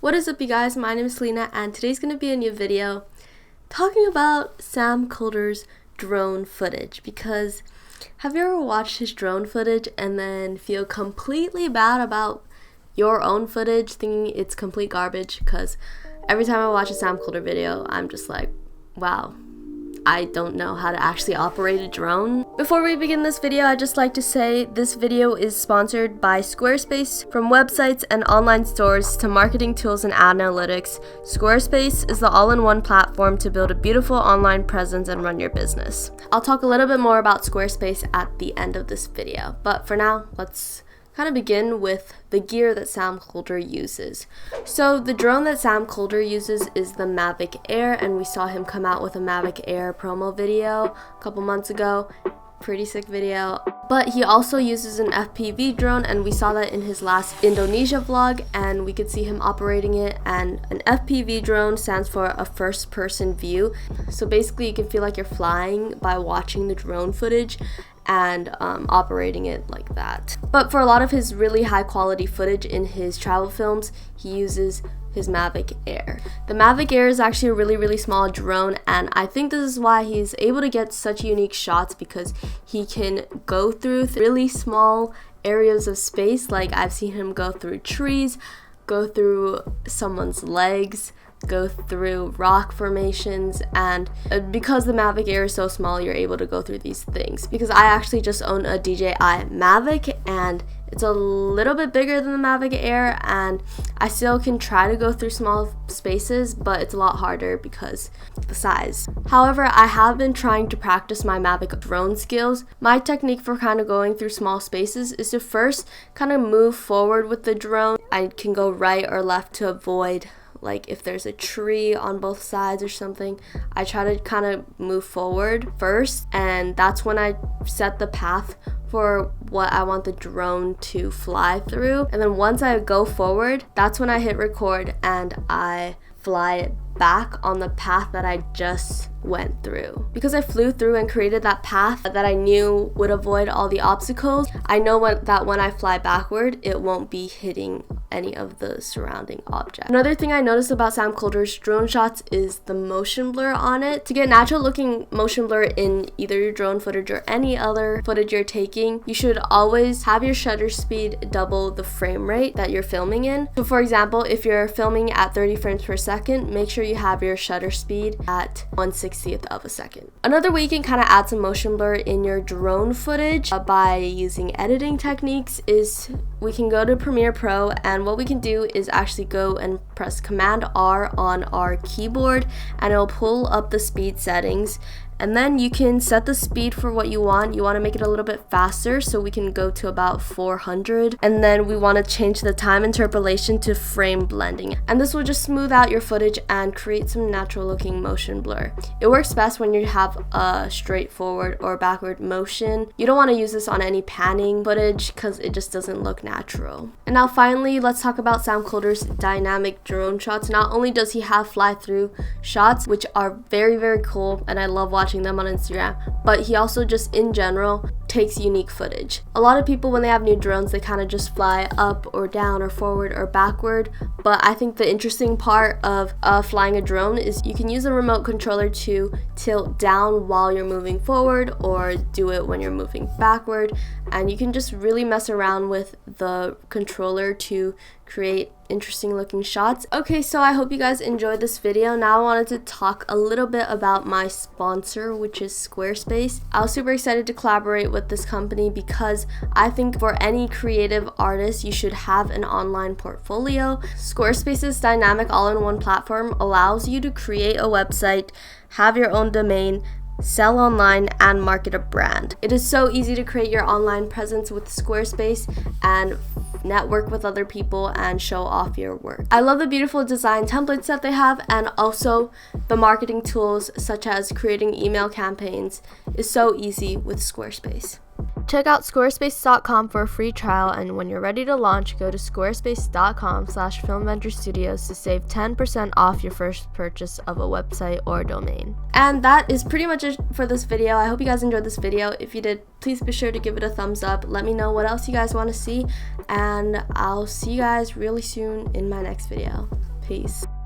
What is up, you guys? My name is Lena, and today's going to be a new video talking about Sam Kolder's drone footage. Because have you ever watched his drone footage and then feel completely bad about your own footage, thinking it's complete garbage? Because every time I watch a Sam Kolder video, I'm just like, wow, I don't know how to actually operate a drone. Before we begin this video, I'd just like to say this video is sponsored by Squarespace. From websites and online stores to marketing tools and ad analytics, Squarespace is the all-in-one platform to build a beautiful online presence and run your business. I'll talk a little bit more about Squarespace at the end of this video, but for now, let's kind of begin with the gear that Sam Kolder uses. So the drone that Sam Kolder uses is the Mavic Air, and we saw him come out with a Mavic Air promo video a couple months ago. Pretty sick video. But he also uses an FPV drone, and we saw that in his last Indonesia vlog, and we could see him operating it. And an FPV drone stands for a first person view. So basically you can feel like you're flying by watching the drone footage and operating it like that. But for a lot of his really high quality footage in his travel films, he uses his Mavic Air. The Mavic Air is actually a really small drone, and I think this is why he's able to get such unique shots, because he can go through really small areas of space. Like I've seen him go through trees, go through someone's legs, go through rock formations, and because the Mavic Air is so small, you're able to go through these things. Because I actually just own a DJI Mavic, and it's a little bit bigger than the Mavic Air, and I still can try to go through small spaces, but it's a lot harder because of the size. However, I have been trying to practice my Mavic drone skills. My technique for kind of going through small spaces is to first kind of move forward with the drone. I can go right or left to avoid, like if there's a tree on both sides or something, I try to kind of move forward first, and that's when I set the path for what I want the drone to fly through. And then once I go forward, that's when I hit record and I fly back on the path that I just went through. Because I flew through and created that path that I knew would avoid all the obstacles, I know that when I fly backward, it won't be hitting any of the surrounding objects. Another thing I noticed about Sam Kolder's drone shots is the motion blur on it. To get natural looking motion blur in either your drone footage or any other footage you're taking, you should always have your shutter speed double the frame rate that you're filming in. So for example, if you're filming at 30 frames per second, make sure you have your shutter speed at 1/60th of a second. Another way you can kind of add some motion blur in your drone footage by using editing techniques is we can go to Premiere Pro, and what we can do is actually go and press Command R on our keyboard, and it'll pull up the speed settings. And then you can set the speed for what you want. You want to make it a little bit faster, so we can go to about 400. And then we want to change the time interpolation to frame blending. And this will just smooth out your footage and create some natural looking motion blur. It works best when you have a straightforward or backward motion. You don't want to use this on any panning footage because it just doesn't look natural. And now finally, let's talk about Sam Kolder's dynamic drone shots. Not only does he have fly through shots, which are very cool, and I love watching them on Instagram, but he also just in general takes unique footage. A lot of people, when they have new drones, they kind of just fly up or down or forward or backward, but I think the interesting part of flying a drone is you can use a remote controller to tilt down while you're moving forward, or do it when you're moving backward, and you can just really mess around with the controller to create interesting looking shots. Okay, so I hope you guys enjoyed this video. Now I wanted to talk a little bit about my sponsor, which is Squarespace. I was super excited to collaborate with this company because I think for any creative artist, you should have an online portfolio. Squarespace's dynamic all-in-one platform allows you to create a website, have your own domain, sell online, and market a brand. It is so easy to create your online presence with Squarespace and network with other people and show off your work. I love the beautiful design templates that they have, and also the marketing tools such as creating email campaigns is so easy with Squarespace. Check out squarespace.com for a free trial, and when you're ready to launch, go to squarespace.com/filmventurestudios to save 10% off your first purchase of a website or domain. And that is pretty much it for this video. I hope you guys enjoyed this video. If you did, please be sure to give it a thumbs up. Let me know what else you guys want to see, and I'll see you guys really soon in my next video. Peace.